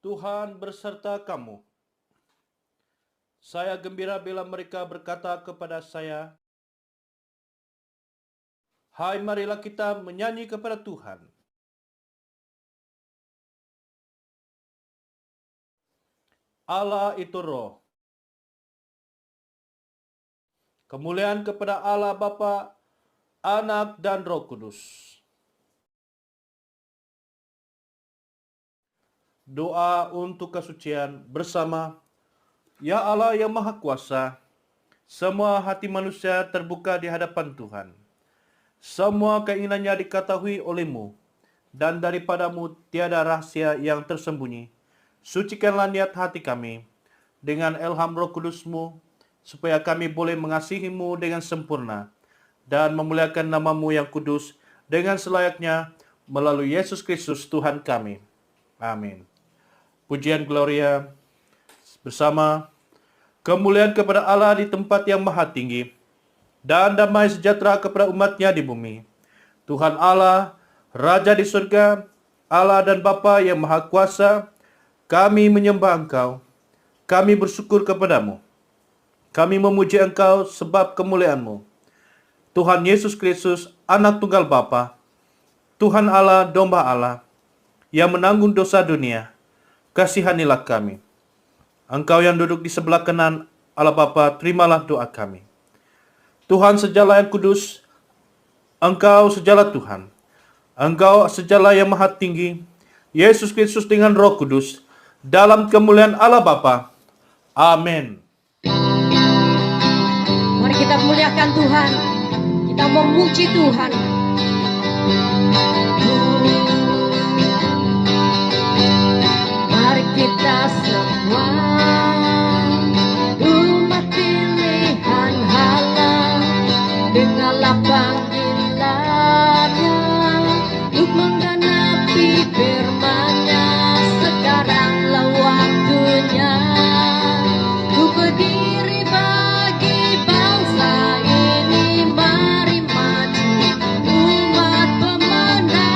Tuhan berserta kamu. Saya gembira bila mereka berkata kepada saya, "Hai, marilah kita menyanyi kepada Tuhan." Allah itu roh. Kemuliaan kepada Allah Bapa, Anak, dan Roh Kudus. Doa untuk kesucian bersama. Ya Allah yang Maha Kuasa, semua hati manusia terbuka di hadapan Tuhan. Semua keinginannya diketahui oleh-Mu, dan daripadamu tiada rahasia yang tersembunyi. Sucikanlah niat hati kami dengan ilham Roh Kudus-Mu, supaya kami boleh mengasihi-Mu dengan sempurna dan memuliakan nama-Mu yang kudus dengan selayaknya melalui Yesus Kristus Tuhan kami. Amin. Pujian Gloria bersama. Kemuliaan kepada Allah di tempat yang maha tinggi, dan damai sejahtera kepada umat-Nya di bumi. Tuhan Allah, Raja di surga, Allah dan Bapa yang maha kuasa, kami menyembah Engkau, kami bersyukur kepadamu, kami memuji Engkau sebab kemuliaan-Mu. Tuhan Yesus Kristus, Anak Tunggal Bapa, Tuhan Allah, Domba Allah, yang menanggung dosa dunia, kasihanilah kami. Engkau yang duduk di sebelah kanan Allah Bapa, terimalah doa kami. Tuhan sejala yang kudus, Engkau sejala Tuhan, Engkau sejala yang maha tinggi, Yesus Kristus dengan Roh Kudus, dalam kemuliaan Allah Bapa. Amin. Mari kita muliakan Tuhan, kita memuji Tuhan. Mari kita semua umat pilihan Allah, dengarlah panggilannya untuk menggenapi firman-Nya. Sekaranglah waktunya untuk berdiri bagi bangsa ini. Mari maju umat pemenang.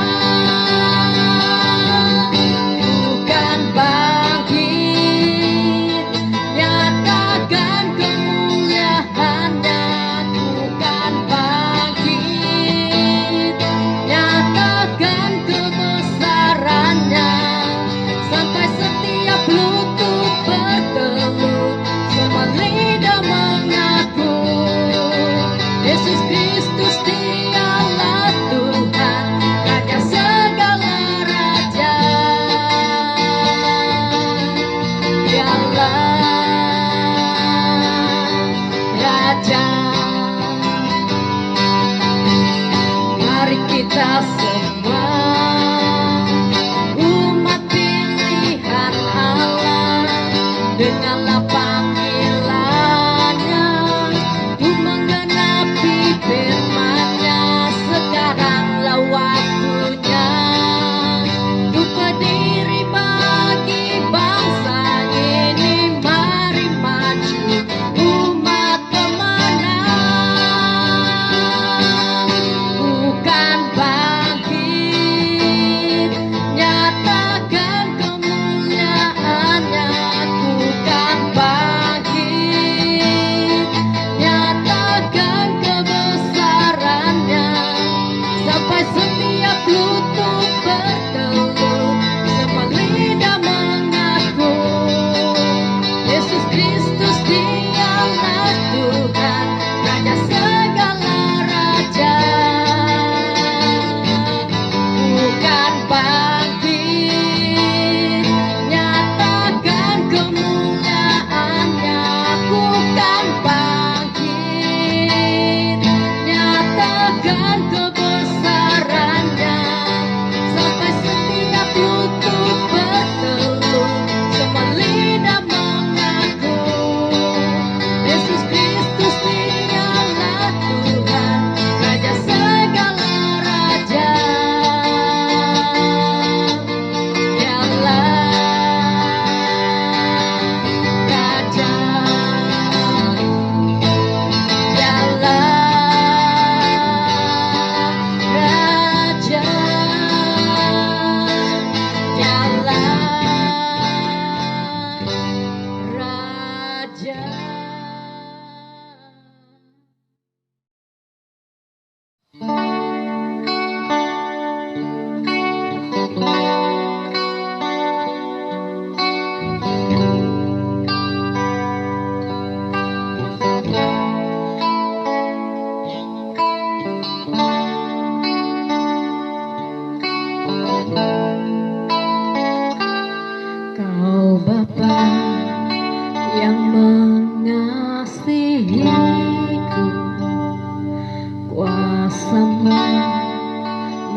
kuasamu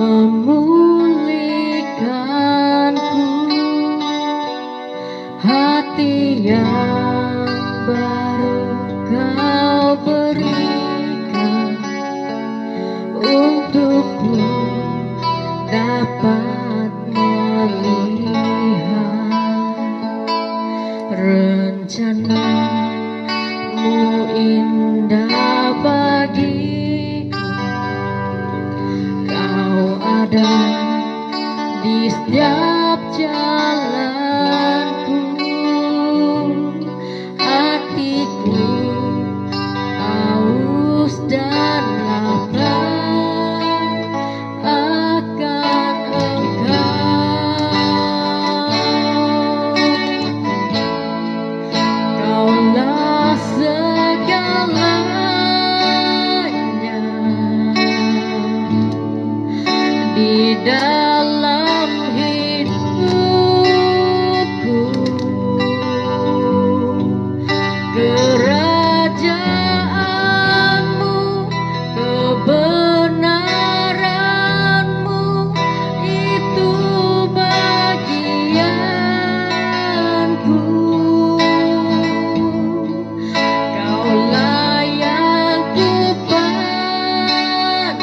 memulihkanku, hati yang baru kau berikan untukku dapat melihat rencanamu indah bagiku. Kau ada di setiap jalanku, hatiku haus dan lapar akan Engkau. Kaulah segalanya di dalam hidupku. Kerajaanmu, kebenaranmu, itu bagianku. Kaulah yang kupandang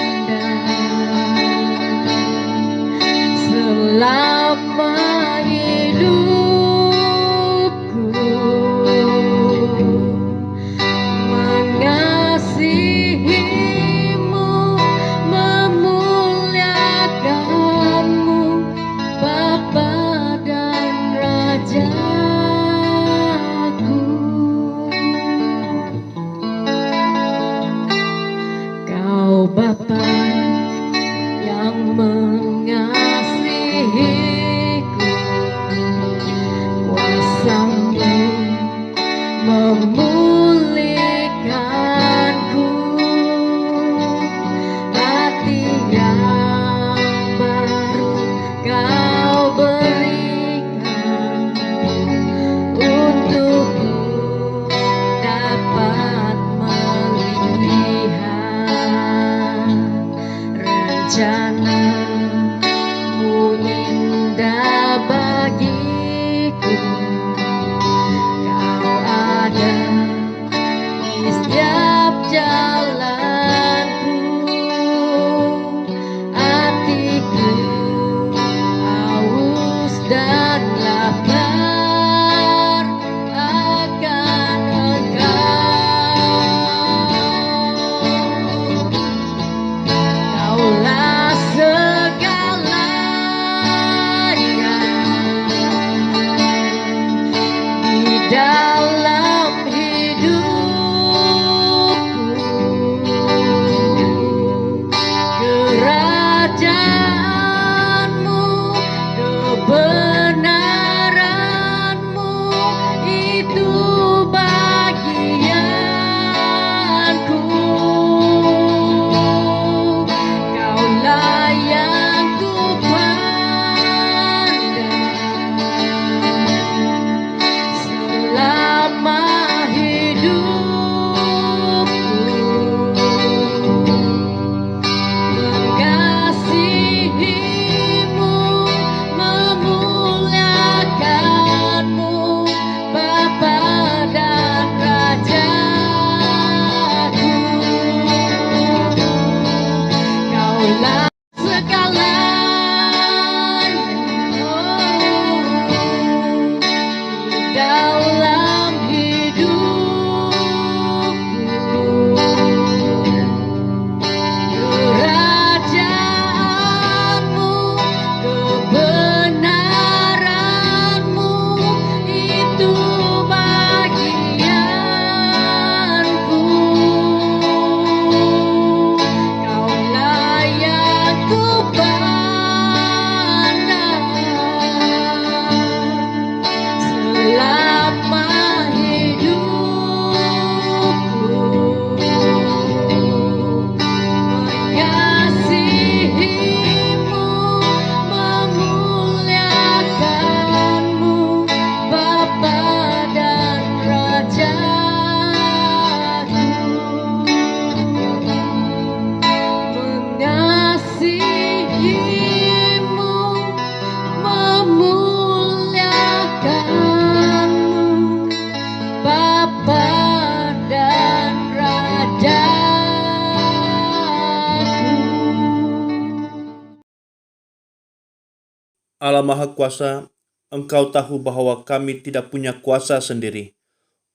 Allah Maha Kuasa, Engkau tahu bahwa kami tidak punya kuasa sendiri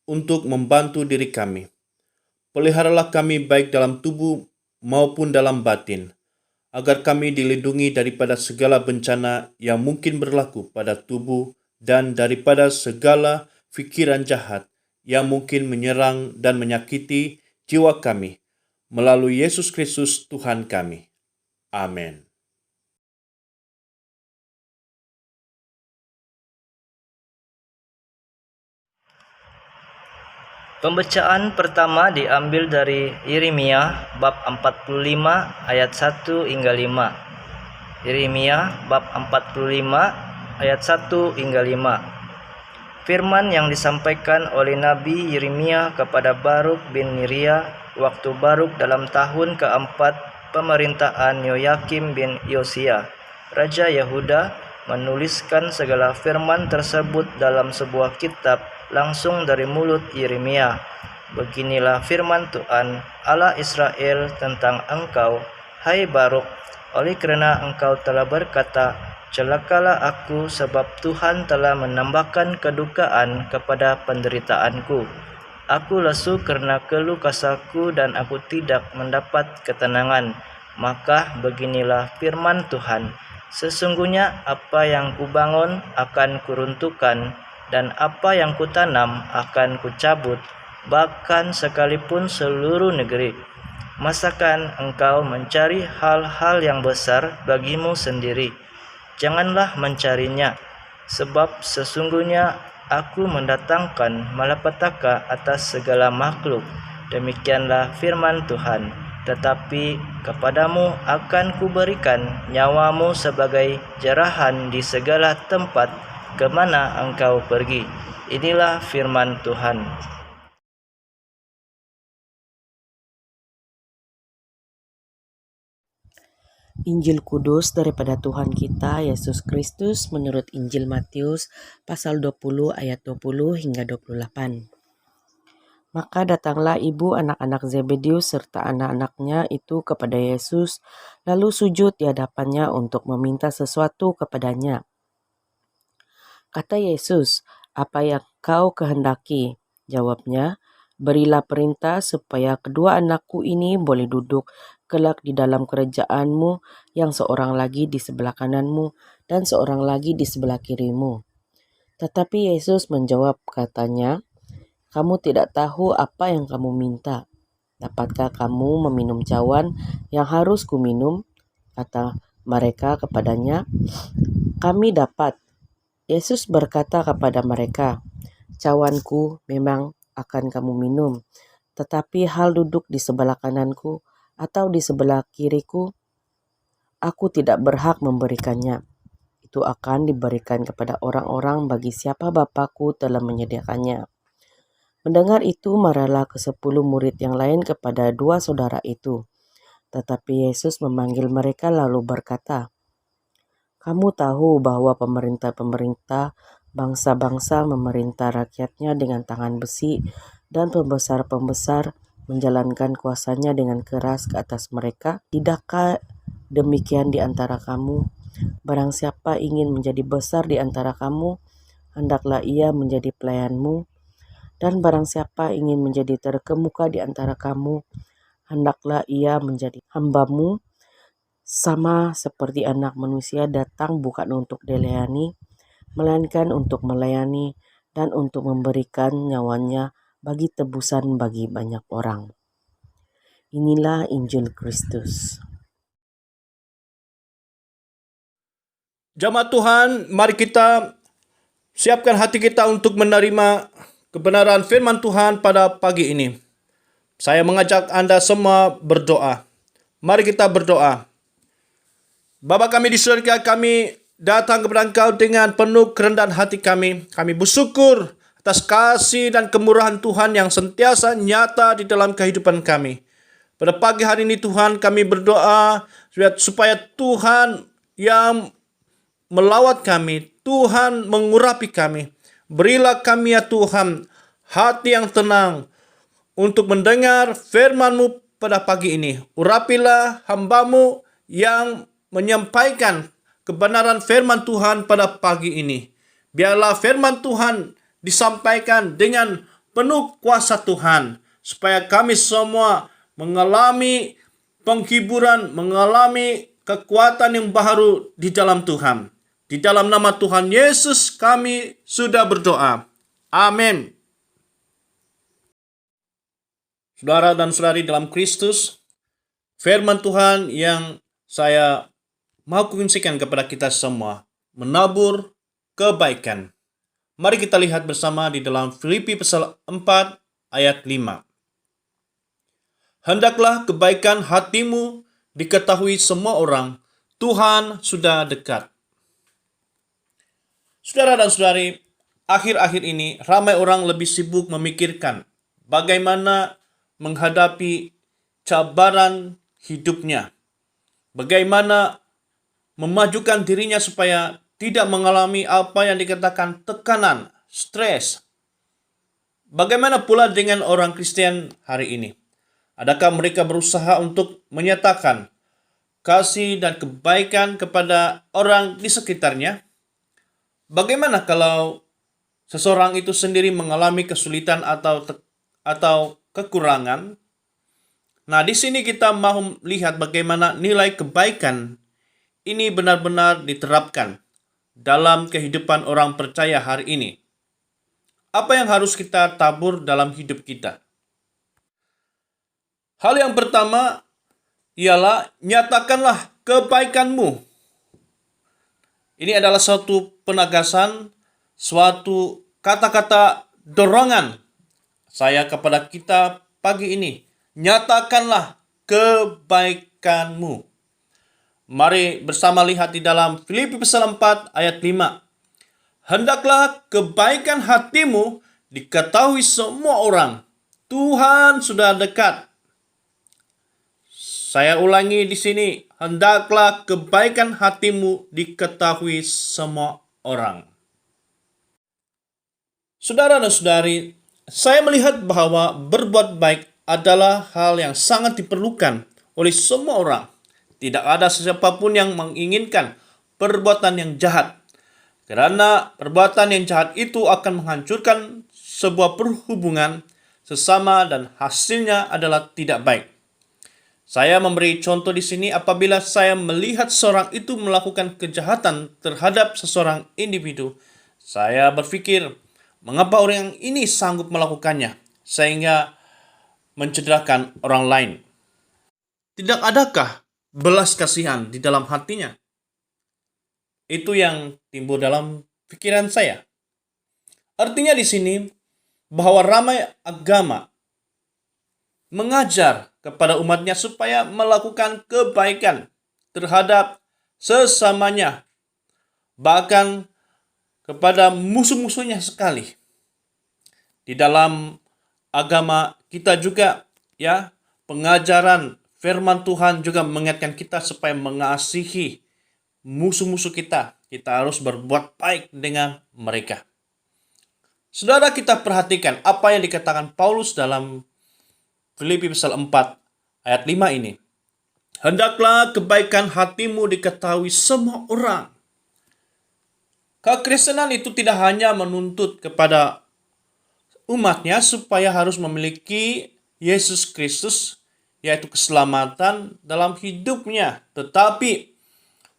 untuk membantu diri kami. Peliharalah kami baik dalam tubuh maupun dalam batin, agar kami dilindungi daripada segala bencana yang mungkin berlaku pada tubuh dan daripada segala fikiran jahat yang mungkin menyerang dan menyakiti jiwa kami, melalui Yesus Kristus Tuhan kami. Amin. Pembacaan pertama diambil dari Yeremia bab 45 ayat 1 hingga 5. Yeremia bab 45 ayat 1 hingga 5. Firman yang disampaikan oleh Nabi Yeremia kepada Baruk bin Neria waktu Baruk dalam tahun keempat pemerintahan Yoyakim bin Yosia, Raja Yehuda, menuliskan segala firman tersebut dalam sebuah kitab langsung dari mulut Yeremia. Beginilah firman Tuhan Allah Israel tentang engkau, hai Baruk, oleh kerana engkau telah berkata, celakalah aku sebab Tuhan telah menambahkan kedukaan kepada penderitaanku. Aku lesu kerana keluh kasarku dan aku tidak mendapat ketenangan. Maka beginilah firman Tuhan, sesungguhnya apa yang kubangun akan kuruntuhkan, dan apa yang kutanam akan kucabut, bahkan sekalipun seluruh negeri. Masakan engkau mencari hal-hal yang besar bagimu sendiri? Janganlah mencarinya, sebab sesungguhnya aku mendatangkan malapetaka atas segala makhluk. Demikianlah firman Tuhan. Tetapi kepadamu akan kuberikan nyawamu sebagai jarahan di segala tempat kemana engkau pergi. Inilah firman Tuhan. Injil Kudus daripada Tuhan kita Yesus Kristus menurut Injil Matius pasal 20 ayat 20 hingga 28. Maka datanglah ibu anak-anak Zebedeus serta anak-anaknya itu kepada Yesus, lalu sujud di hadapannya untuk meminta sesuatu kepadanya. Kata Yesus, apa yang kau kehendaki? Jawabnya, berilah perintah supaya kedua anakku ini boleh duduk kelak di dalam kerajaanmu, yang seorang lagi di sebelah kananmu dan seorang lagi di sebelah kirimu. Tetapi Yesus menjawab katanya, kamu tidak tahu apa yang kamu minta. Dapatkah kamu meminum cawan yang harus kuminum? Kata mereka kepadanya, kami dapat. Yesus berkata kepada mereka, cawanku memang akan kamu minum, tetapi hal duduk di sebelah kananku atau di sebelah kiriku, aku tidak berhak memberikannya. Itu akan diberikan kepada orang-orang bagi siapa Bapakku telah menyediakannya. Mendengar itu, marahlah ke-10 murid yang lain kepada 2 saudara itu. Tetapi Yesus memanggil mereka lalu berkata, kamu tahu bahwa pemerintah-pemerintah bangsa-bangsa memerintah rakyatnya dengan tangan besi, dan pembesar-pembesar menjalankan kuasanya dengan keras ke atas mereka. Tidakkah demikian di antara kamu? Barang siapa ingin menjadi besar di antara kamu, hendaklah ia menjadi pelayanmu. Dan barang siapa ingin menjadi terkemuka di antara kamu, hendaklah ia menjadi hambamu. Sama seperti anak manusia datang bukan untuk dilayani, melainkan untuk melayani dan untuk memberikan nyawanya bagi tebusan bagi banyak orang. Inilah Injil Kristus. Jamaat Tuhan, mari kita siapkan hati kita untuk menerima kebenaran firman Tuhan pada pagi ini. Saya mengajak Anda semua berdoa. Mari kita berdoa. Bapa kami di surga, kami datang kepada Engkau dengan penuh kerendahan hati kami. Kami bersyukur atas kasih dan kemurahan Tuhan yang sentiasa nyata di dalam kehidupan kami. Pada pagi hari ini Tuhan, kami berdoa supaya Tuhan yang melawat kami, Tuhan mengurapi kami. Berilah kami ya Tuhan hati yang tenang untuk mendengar firman-Mu pada pagi ini. Urapilah hamba-Mu yang menyampaikan kebenaran firman Tuhan pada pagi ini. Biarlah firman Tuhan disampaikan dengan penuh kuasa Tuhan, supaya kami semua mengalami penghiburan, mengalami kekuatan yang baru di dalam Tuhan. Di dalam nama Tuhan Yesus kami sudah berdoa. Amin. Saudara dan saudari dalam Kristus, firman Tuhan yang saya mau kongsikan kepada kita semua, menabur kebaikan. Mari kita lihat bersama di dalam Filipi pasal 4 ayat 5. Hendaklah kebaikan hatimu diketahui semua orang, Tuhan sudah dekat. Saudara dan saudari, akhir-akhir ini ramai orang lebih sibuk memikirkan bagaimana menghadapi cabaran hidupnya. Bagaimana memajukan dirinya supaya tidak mengalami apa yang dikatakan tekanan, stres. Bagaimana pula dengan orang Kristen hari ini? Adakah mereka berusaha untuk menyatakan kasih dan kebaikan kepada orang di sekitarnya? Bagaimana kalau seseorang itu sendiri mengalami kesulitan atau kekurangan? Nah, di sini kita mau lihat bagaimana nilai kebaikan ini benar-benar diterapkan dalam kehidupan orang percaya hari ini. Apa yang harus kita tabur dalam hidup kita? Hal yang pertama ialah nyatakanlah kebaikanmu. Ini adalah suatu penegasan, suatu kata-kata dorongan saya kepada kita pagi ini. Nyatakanlah kebaikanmu. Mari bersama lihat di dalam Filipi pasal 4 ayat 5. Hendaklah kebaikan hatimu diketahui semua orang. Tuhan sudah dekat. Saya ulangi di sini. Hendaklah kebaikan hatimu diketahui semua orang. Saudara dan saudari, saya melihat bahwa berbuat baik adalah hal yang sangat diperlukan oleh semua orang. Tidak ada siapapun yang menginginkan perbuatan yang jahat. Karena perbuatan yang jahat itu akan menghancurkan sebuah perhubungan sesama dan hasilnya adalah tidak baik. Saya memberi contoh di sini apabila saya melihat seorang itu melakukan kejahatan terhadap seseorang individu. Saya berpikir, mengapa orang ini sanggup melakukannya sehingga mencederakan orang lain? Tidak adakah belas kasihan di dalam hatinya? Itu yang timbul dalam pikiran saya. Artinya di sini bahwa ramai agama mengajar kepada umatnya supaya melakukan kebaikan terhadap sesamanya, bahkan kepada musuh-musuhnya sekali. Di dalam agama kita juga pengajaran firman Tuhan juga mengingatkan kita supaya mengasihi musuh-musuh kita. Kita harus berbuat baik dengan mereka. Saudara, kita perhatikan apa yang dikatakan Paulus dalam Filipi pasal 4 ayat 5 ini. Hendaklah kebaikan hatimu diketahui semua orang. Kekristenan itu tidak hanya menuntut kepada umatnya supaya harus memiliki Yesus Kristus, yaitu keselamatan dalam hidupnya. Tetapi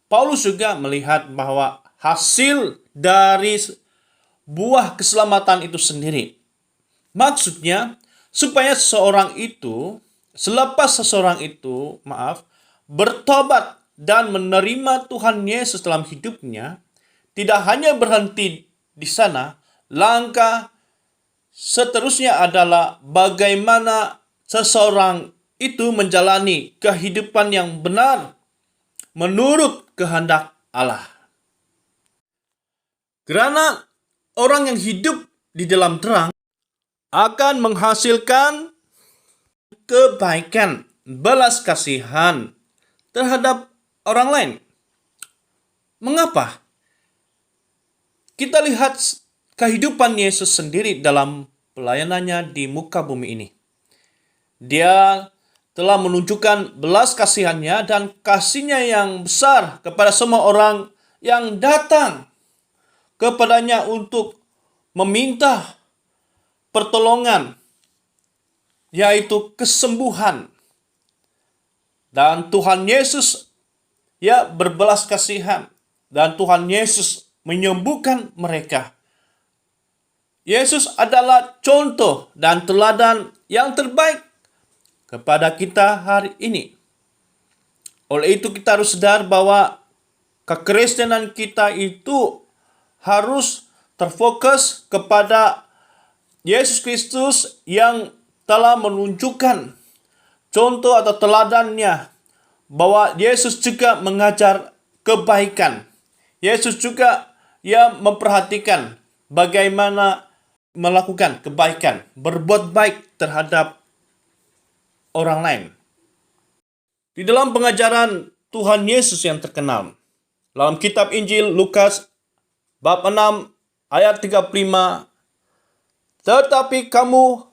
Paulus juga melihat bahwa hasil dari buah keselamatan itu sendiri. Maksudnya, supaya selepas seseorang itu bertobat dan menerima Tuhan Yesus dalam hidupnya, tidak hanya berhenti di sana, langkah seterusnya adalah bagaimana seseorang itu menjalani kehidupan yang benar menurut kehendak Allah. Karena orang yang hidup di dalam terang akan menghasilkan kebaikan, belas kasihan terhadap orang lain. Mengapa? Kita lihat kehidupan Yesus sendiri dalam pelayanannya di muka bumi ini. Dia telah menunjukkan belas kasihannya dan kasihnya yang besar kepada semua orang yang datang kepadanya untuk meminta pertolongan, yaitu kesembuhan. Dan Tuhan Yesus berbelas kasihan, dan Tuhan Yesus menyembuhkan mereka. Yesus adalah contoh dan teladan yang terbaik kepada kita hari ini. Oleh itu kita harus sadar bahwa kekristenan kita itu harus terfokus kepada Yesus Kristus yang telah menunjukkan contoh atau teladannya, bahwa Yesus juga mengajar kebaikan. Yesus juga memperhatikan bagaimana melakukan kebaikan, berbuat baik terhadap orang lain. Di dalam pengajaran Tuhan Yesus yang terkenal, dalam kitab Injil Lukas bab 6 ayat 35, tetapi kamu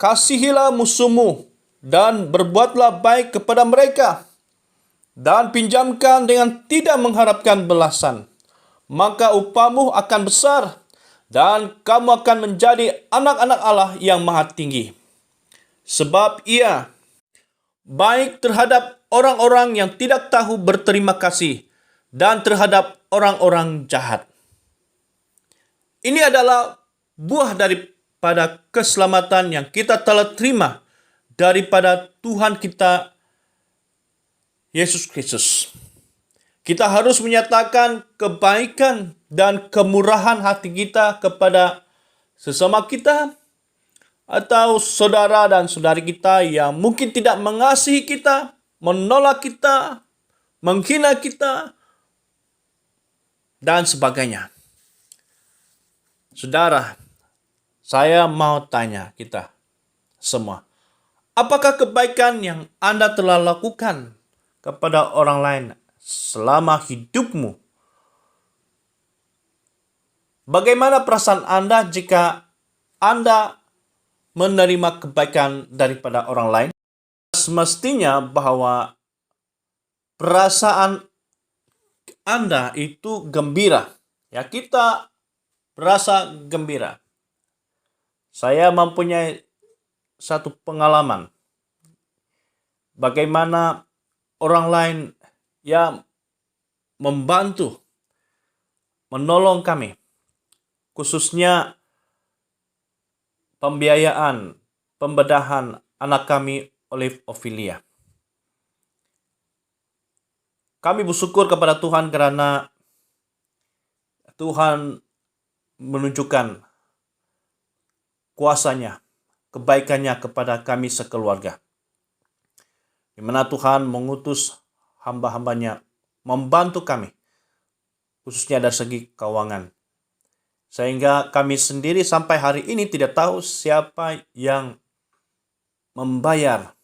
kasihilah musuhmu dan berbuatlah baik kepada mereka, dan pinjamkan dengan tidak mengharapkan balasan. Maka upahmu akan besar, dan kamu akan menjadi anak-anak Allah yang maha tinggi. Sebab Ia baik terhadap orang-orang yang tidak tahu berterima kasih dan terhadap orang-orang jahat. Ini adalah buah daripada keselamatan yang kita telah terima daripada Tuhan kita Yesus Kristus. Kita harus menyatakan kebaikan dan kemurahan hati kita kepada sesama kita, atau saudara dan saudari kita yang mungkin tidak mengasihi kita, menolak kita, menghina kita, dan sebagainya. Saudara, saya mau tanya kita semua, apakah kebaikan yang Anda telah lakukan kepada orang lain selama hidupmu? Bagaimana perasaan Anda jika Anda menerima kebaikan daripada orang lain? Semestinya bahwa perasaan Anda itu gembira. Ya, kita berasa gembira. Saya mempunyai satu pengalaman bagaimana orang lain yang membantu, menolong kami, khususnya pembiayaan, pembedahan anak kami, Olive Ophelia. Kami bersyukur kepada Tuhan karena Tuhan menunjukkan kuasa-Nya, kebaikan-Nya kepada kami sekeluarga. Di mana Tuhan mengutus hamba-hambanya membantu kami, khususnya dari segi keuangan. Sehingga kami sendiri sampai hari ini tidak tahu siapa yang membayar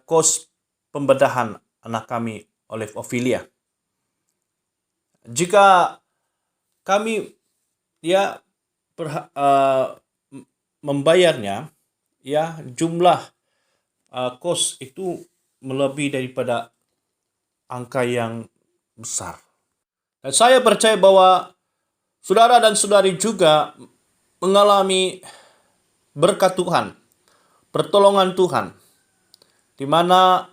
kos pembedahan anak kami, Olive Ophelia. Jika kami membayarnya, jumlah kos itu melebihi daripada angka yang besar. Dan saya percaya bahwa saudara dan saudari juga mengalami berkat Tuhan, pertolongan Tuhan, di mana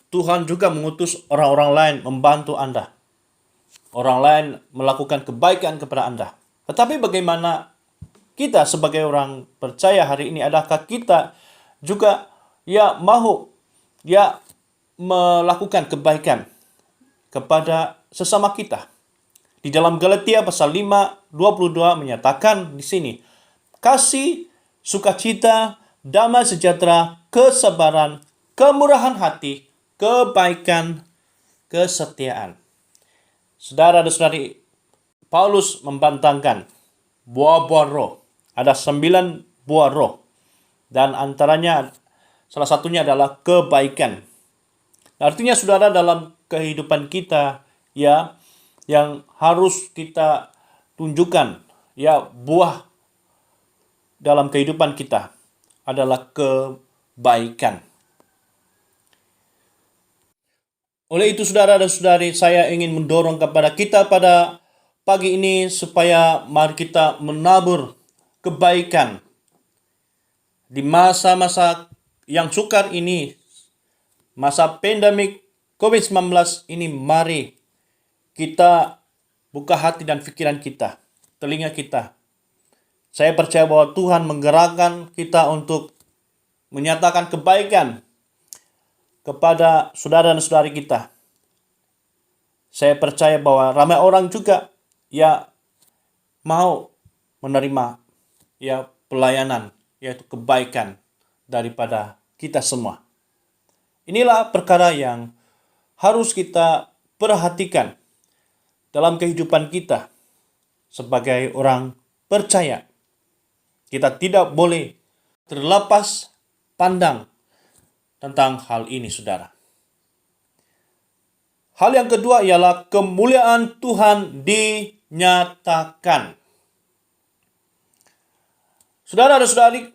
Tuhan juga mengutus orang-orang lain membantu Anda. Orang lain melakukan kebaikan kepada Anda. Tetapi bagaimana kita sebagai orang percaya hari ini? Adakah kita juga mau melakukan kebaikan kepada sesama kita? Di dalam Galatia pasal 5, 22 menyatakan di sini, kasih, sukacita, damai sejahtera, kesabaran, kemurahan hati, kebaikan, kesetiaan. Saudara dan saudari, Paulus membantahkan buah-buah roh. Ada 9 buah roh. Dan antaranya, salah satunya adalah kebaikan. Artinya saudara, dalam kehidupan kita, yang harus kita tunjukkan, buah dalam kehidupan kita adalah kebaikan. Oleh itu saudara dan saudari, saya ingin mendorong kepada kita pada pagi ini supaya mari kita menabur kebaikan di masa-masa yang sukar ini, masa pandemik COVID-19 ini. Mari kita buka hati dan pikiran kita, telinga kita. Saya percaya bahwa Tuhan menggerakkan kita untuk menyatakan kebaikan kepada saudara dan saudari kita. Saya percaya bahwa ramai orang juga mau menerima pelayanan, yaitu kebaikan daripada kita semua. Inilah perkara yang harus kita perhatikan dalam kehidupan kita sebagai orang percaya. Kita tidak boleh terlepas pandang tentang hal ini, saudara. Hal yang kedua ialah kemuliaan Tuhan dinyatakan. Saudara dan saudari,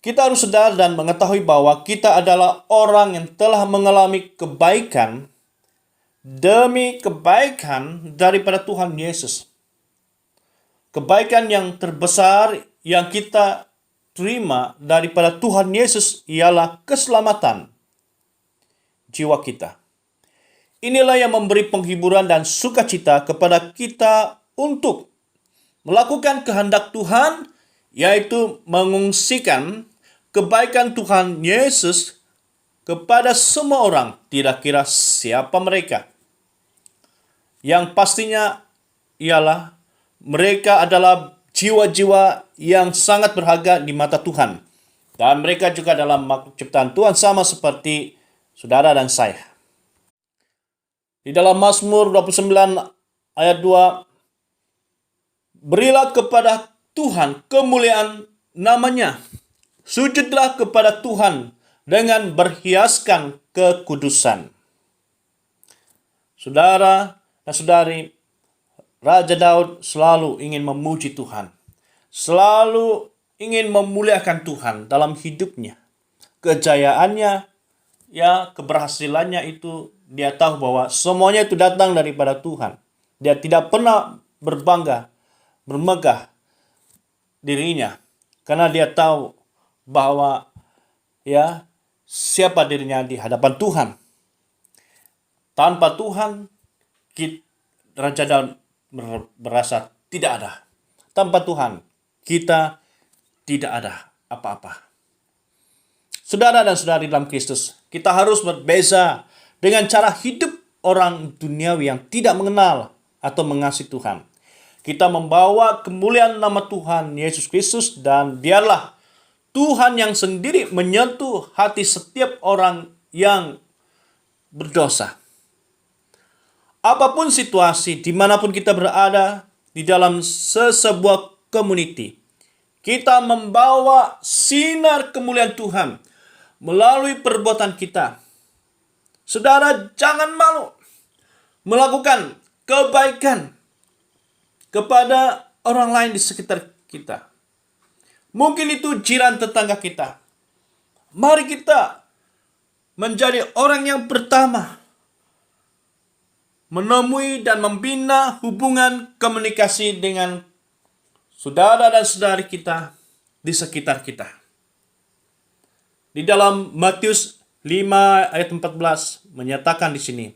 kita harus sadar dan mengetahui bahwa kita adalah orang yang telah mengalami kebaikan demi kebaikan daripada Tuhan Yesus. Kebaikan yang terbesar yang kita terima daripada Tuhan Yesus ialah keselamatan jiwa kita. Inilah yang memberi penghiburan dan sukacita kepada kita untuk melakukan kehendak Tuhan, yaitu mengungsikan kebaikan Tuhan Yesus kepada semua orang, tidak kira siapa mereka. Yang pastinya ialah mereka adalah jiwa-jiwa yang sangat berharga di mata Tuhan. Dan mereka juga dalam makhluk ciptaan Tuhan sama seperti saudara dan saya. Di dalam Mazmur 29 ayat 2, berilah kepada Tuhan kemuliaan namanya. Sujudlah kepada Tuhan dengan berhiaskan kekudusan. Saudara dan saudari, Raja Daud selalu ingin memuji Tuhan. Selalu ingin memuliakan Tuhan dalam hidupnya. Kejayaannya, keberhasilannya itu dia tahu bahwa semuanya itu datang daripada Tuhan. Dia tidak pernah bermegah dirinya. Karena dia tahu bahwa siapa dirinya di hadapan Tuhan. Tanpa Tuhan, Raja Daud merasa tidak ada. Tanpa Tuhan, kita tidak ada apa-apa. Saudara dan saudari dalam Kristus, kita harus berbeza dengan cara hidup orang duniawi yang tidak mengenal atau mengasihi Tuhan. Kita membawa kemuliaan nama Tuhan Yesus Kristus, dan biarlah Tuhan yang sendiri menyentuh hati setiap orang yang berdosa. Apapun situasi, dimanapun kita berada di dalam sebuah community, kita membawa sinar kemuliaan Tuhan melalui perbuatan kita. Saudara, jangan malu melakukan kebaikan kepada orang lain di sekitar kita. Mungkin itu jiran tetangga kita. Mari kita menjadi orang yang pertama menemui dan membina hubungan komunikasi dengan saudara dan saudari kita di sekitar kita. Di dalam Matius 5 ayat 14 menyatakan di sini,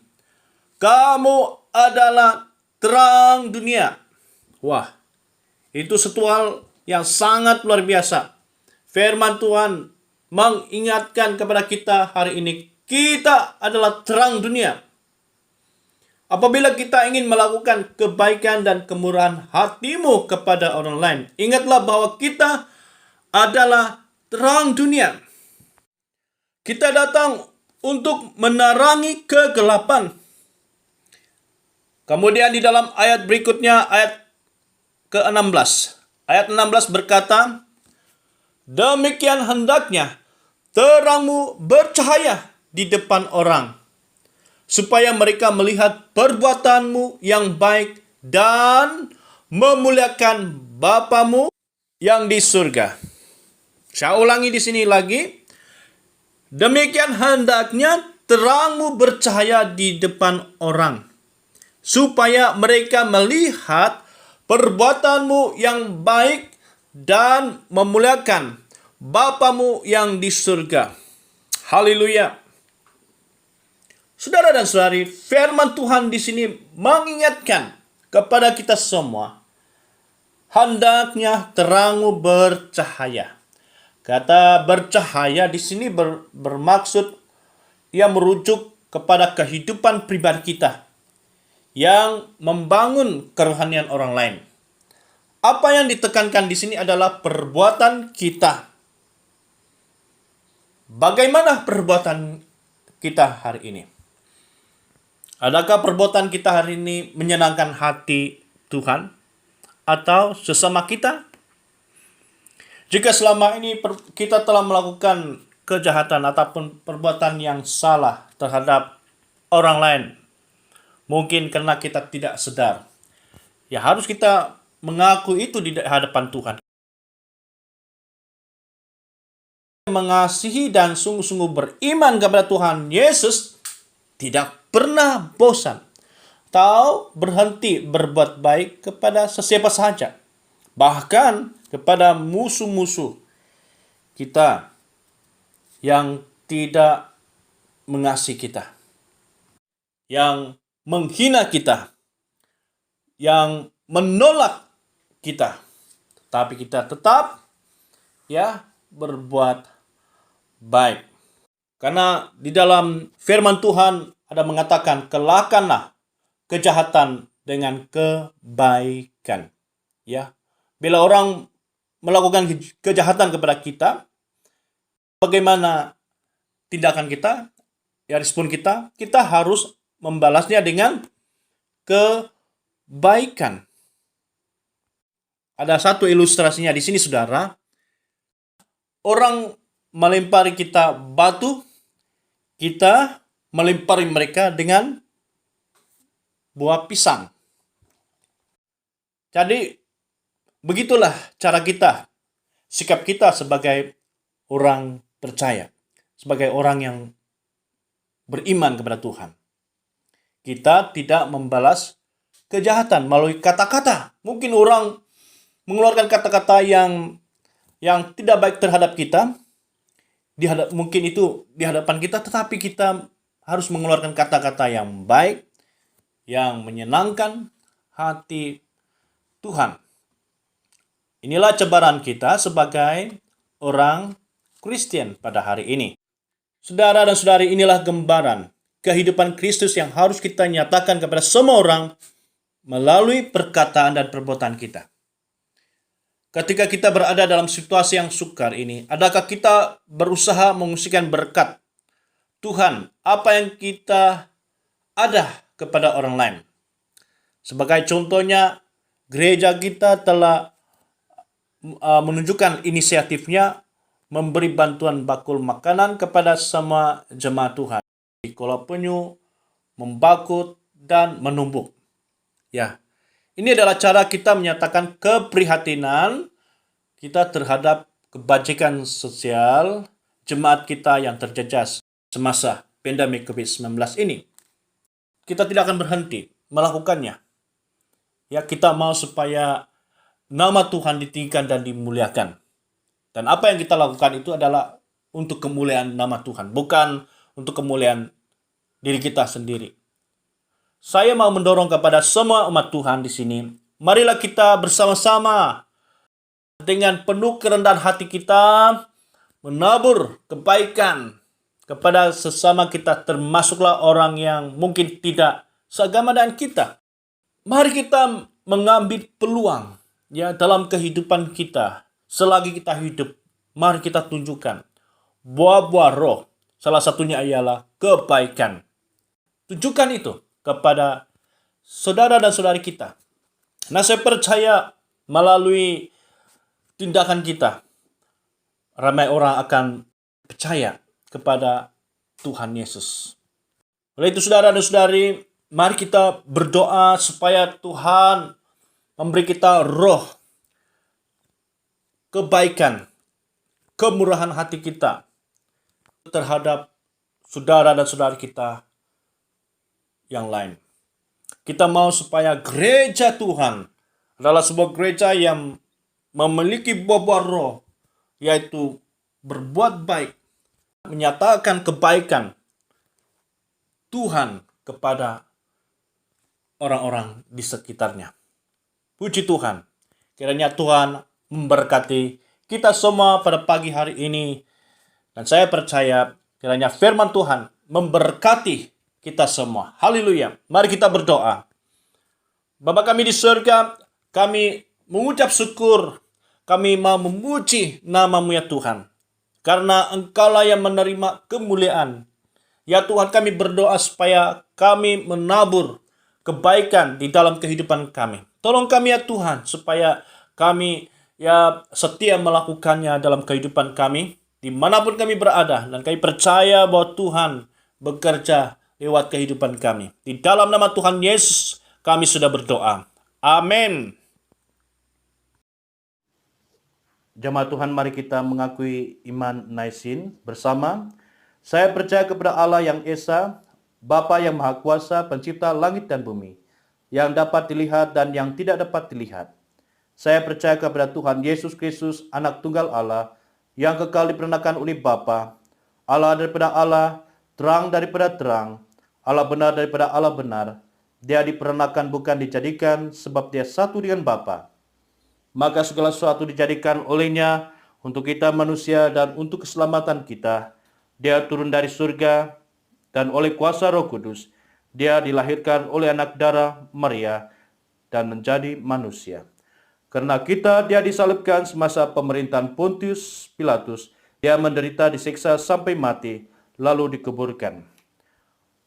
kamu adalah terang dunia. Wah, itu satu hal yang sangat luar biasa. Firman Tuhan mengingatkan kepada kita hari ini, kita adalah terang dunia. Apabila kita ingin melakukan kebaikan dan kemurahan hatimu kepada orang lain, ingatlah bahwa kita adalah terang dunia. Kita datang untuk menerangi kegelapan. Kemudian di dalam ayat berikutnya, ayat ke-16. Ayat 16 berkata, demikian hendaknya terangmu bercahaya di depan orang, supaya mereka melihat perbuatanmu yang baik dan memuliakan Bapamu yang di surga. Saya ulangi di sini lagi. Demikian hendaknya terangmu bercahaya di depan orang, supaya mereka melihat perbuatanmu yang baik dan memuliakan Bapamu yang di surga. Haleluya. Saudara dan saudari, firman Tuhan di sini mengingatkan kepada kita semua, hendaknya terangmu bercahaya. Kata bercahaya di sini bermaksud ia merujuk kepada kehidupan pribadi kita yang membangun kerohanian orang lain. Apa yang ditekankan di sini adalah perbuatan kita. Bagaimana perbuatan kita hari ini? Adakah perbuatan kita hari ini menyenangkan hati Tuhan atau sesama kita? Jika selama ini kita telah melakukan kejahatan ataupun perbuatan yang salah terhadap orang lain, mungkin karena kita tidak sadar, ya harus kita mengaku itu di hadapan Tuhan. Mengasihi dan sungguh-sungguh beriman kepada Tuhan Yesus tidak pernah bosan atau berhenti berbuat baik kepada sesiapa saja, bahkan kepada musuh-musuh kita yang tidak mengasihi kita, yang menghina kita, yang menolak kita, tapi kita tetap berbuat baik. Karena di dalam firman Tuhan ada mengatakan, kalahkanlah kejahatan dengan kebaikan. Ya, bila orang melakukan kejahatan kepada kita, bagaimana tindakan kita? Ya, respon kita harus membalasnya dengan kebaikan. Ada satu ilustrasinya di sini, saudara. Orang melempari kita batu, kita melempari mereka dengan buah pisang. Jadi, begitulah cara kita, sikap kita sebagai orang percaya, sebagai orang yang beriman kepada Tuhan. Kita tidak membalas kejahatan melalui kata-kata. Mungkin orang mengeluarkan kata-kata yang tidak baik terhadap kita, mungkin itu di hadapan kita, tetapi kita harus mengeluarkan kata-kata yang baik, yang menyenangkan hati Tuhan. Inilah cobaan kita sebagai orang Kristen pada hari ini. Saudara dan saudari, inilah gambaran kehidupan Kristus yang harus kita nyatakan kepada semua orang melalui perkataan dan perbuatan kita. Ketika kita berada dalam situasi yang sukar ini, adakah kita berusaha mengungsikan berkat Tuhan, apa yang kita ada kepada orang lain? Sebagai contohnya, gereja kita telah menunjukkan inisiatifnya memberi bantuan bakul makanan kepada semua jemaat Tuhan di Kola Penyu, Membakut, dan Menumbuk. Ya, ini adalah cara kita menyatakan keprihatinan kita terhadap kebajikan sosial jemaat kita yang terjejas semasa pandemi COVID-19 ini. Kita tidak akan berhenti melakukannya. Ya, kita mau supaya nama Tuhan ditinggikan dan dimuliakan. Dan apa yang kita lakukan itu adalah untuk kemuliaan nama Tuhan, bukan untuk kemuliaan diri kita sendiri. Saya mau mendorong kepada semua umat Tuhan di sini, marilah kita bersama-sama dengan penuh kerendahan hati kita menabur kebaikan kepada sesama kita, termasuklah orang yang mungkin tidak seagama dengan kita. Mari kita mengambil peluang dalam kehidupan kita. Selagi kita hidup, mari kita tunjukkan buah-buah roh. Salah satunya ialah kebaikan. Tunjukkan itu kepada saudara dan saudari kita. Nah, saya percaya melalui tindakan kita, ramai orang akan percaya kepada Tuhan Yesus. Oleh itu, saudara dan saudari, mari kita berdoa supaya Tuhan memberi kita roh kebaikan, kemurahan hati kita terhadap saudara dan saudara kita yang lain. Kita mau supaya gereja Tuhan adalah sebuah gereja yang memiliki buah-buah roh, yaitu berbuat baik, menyatakan kebaikan Tuhan kepada orang-orang di sekitarnya. Puji Tuhan. Kiranya Tuhan memberkati kita semua pada pagi hari ini. Dan saya percaya kiranya firman Tuhan memberkati kita semua. Haleluya. Mari kita berdoa. Bapa kami di surga, kami mengucap syukur. Kami mau memuji nama-Mu ya Tuhan. Karena Engkaulah yang menerima kemuliaan. Ya Tuhan, kami berdoa supaya kami menabur kebaikan di dalam kehidupan kami. Tolong kami ya Tuhan, supaya kami ya setia melakukannya dalam kehidupan kami, dimanapun kami berada. Dan kami percaya bahwa Tuhan bekerja lewat kehidupan kami. Di dalam nama Tuhan Yesus, kami sudah berdoa. Amin. Jemaat Tuhan, mari kita mengakui iman Naisin bersama. Saya percaya kepada Allah yang Esa, Bapa yang Maha Kuasa, pencipta langit dan bumi, yang dapat dilihat dan yang tidak dapat dilihat. Saya percaya kepada Tuhan Yesus Kristus, Anak Tunggal Allah, yang kekal diperanakan oleh Bapa, Allah daripada Allah, terang daripada terang, Allah benar daripada Allah benar. Dia diperanakan bukan dijadikan, sebab dia satu dengan Bapa. Maka segala sesuatu dijadikan olehnya untuk kita manusia dan untuk keselamatan kita. Dia turun dari surga dan oleh kuasa Roh Kudus, dia dilahirkan oleh anak darah Maria dan menjadi manusia. Karena kita, dia disalibkan semasa pemerintahan Pontius Pilatus. Dia menderita, disiksa sampai mati, lalu dikuburkan.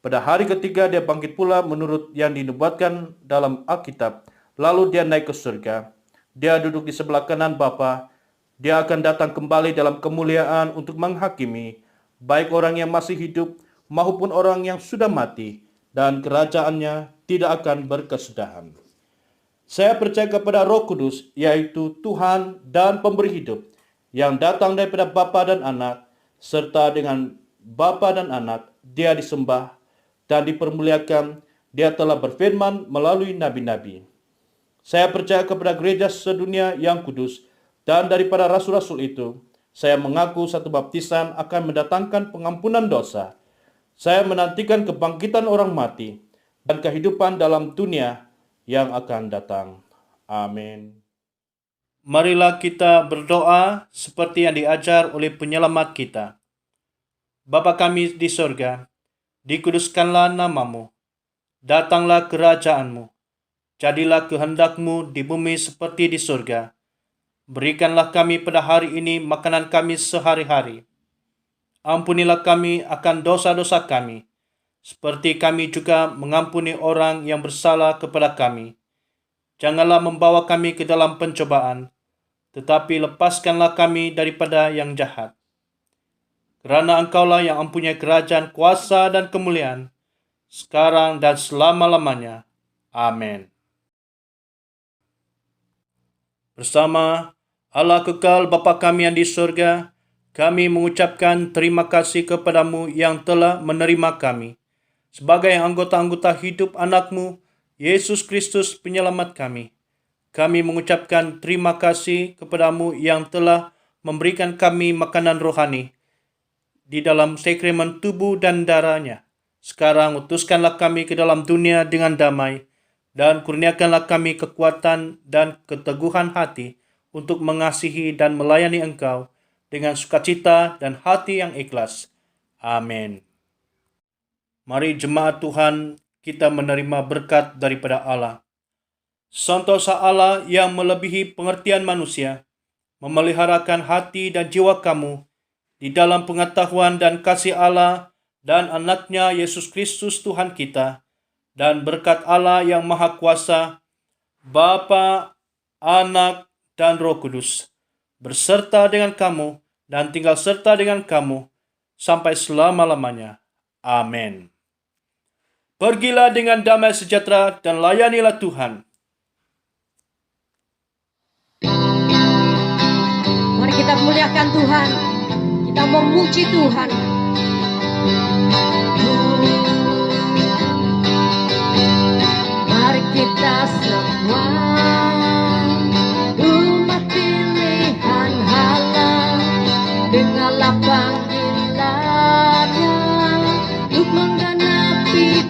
Pada hari ketiga dia bangkit pula menurut yang dinubuatkan dalam Alkitab. Lalu dia naik ke surga. Dia duduk di sebelah kanan Bapa. Dia akan datang kembali dalam kemuliaan untuk menghakimi baik orang yang masih hidup maupun orang yang sudah mati, dan kerajaannya tidak akan berkesudahan. Saya percaya kepada Roh Kudus, yaitu Tuhan dan Pemberi hidup, yang datang daripada Bapa dan Anak, serta dengan Bapa dan Anak, dia disembah dan dipermuliakan. Dia telah berfirman melalui nabi-nabi. Saya percaya kepada gereja sedunia yang kudus, dan daripada rasul-rasul itu, saya mengaku satu baptisan akan mendatangkan pengampunan dosa. Saya menantikan kebangkitan orang mati dan kehidupan dalam dunia yang akan datang. Amin. Marilah kita berdoa seperti yang diajar oleh penyelamat kita. Bapa kami di surga, dikuduskanlah nama-Mu. Datanglah kerajaan-Mu. Jadilah kehendak-Mu di bumi seperti di surga. Berikanlah kami pada hari ini makanan kami sehari-hari. Ampunilah kami akan dosa-dosa kami, seperti kami juga mengampuni orang yang bersalah kepada kami. Janganlah membawa kami ke dalam pencobaan, tetapi lepaskanlah kami daripada yang jahat. Kerana Engkaulah yang mempunyai kerajaan, kuasa, dan kemuliaan, sekarang dan selama-lamanya. Amin. Bersama Allah kekal Bapa kami yang di surga, kami mengucapkan terima kasih kepadamu yang telah menerima kami sebagai anggota-anggota hidup anak-Mu, Yesus Kristus penyelamat kami. Kami mengucapkan terima kasih kepadamu yang telah memberikan kami makanan rohani di dalam sakramen tubuh dan darahnya. Sekarang utuskanlah kami ke dalam dunia dengan damai, dan kurniakanlah kami kekuatan dan keteguhan hati untuk mengasihi dan melayani Engkau dengan sukacita dan hati yang ikhlas. Amin. Mari jemaat Tuhan, kita menerima berkat daripada Allah. Sentosa Allah yang melebihi pengertian manusia, memeliharakan hati dan jiwa kamu di dalam pengetahuan dan kasih Allah dan anaknya Yesus Kristus Tuhan kita, dan berkat Allah yang Maha Kuasa, Bapa, Anak, dan Roh Kudus, berserta dengan kamu dan tinggal serta dengan kamu sampai selama-lamanya. Amin. Pergilah dengan damai sejahtera dan layanilah Tuhan. Mari kita muliakan Tuhan. Kita memuji Tuhan. Mari kita semua umat pilihan Allah, dengarlah panggilannya untuk menggenapi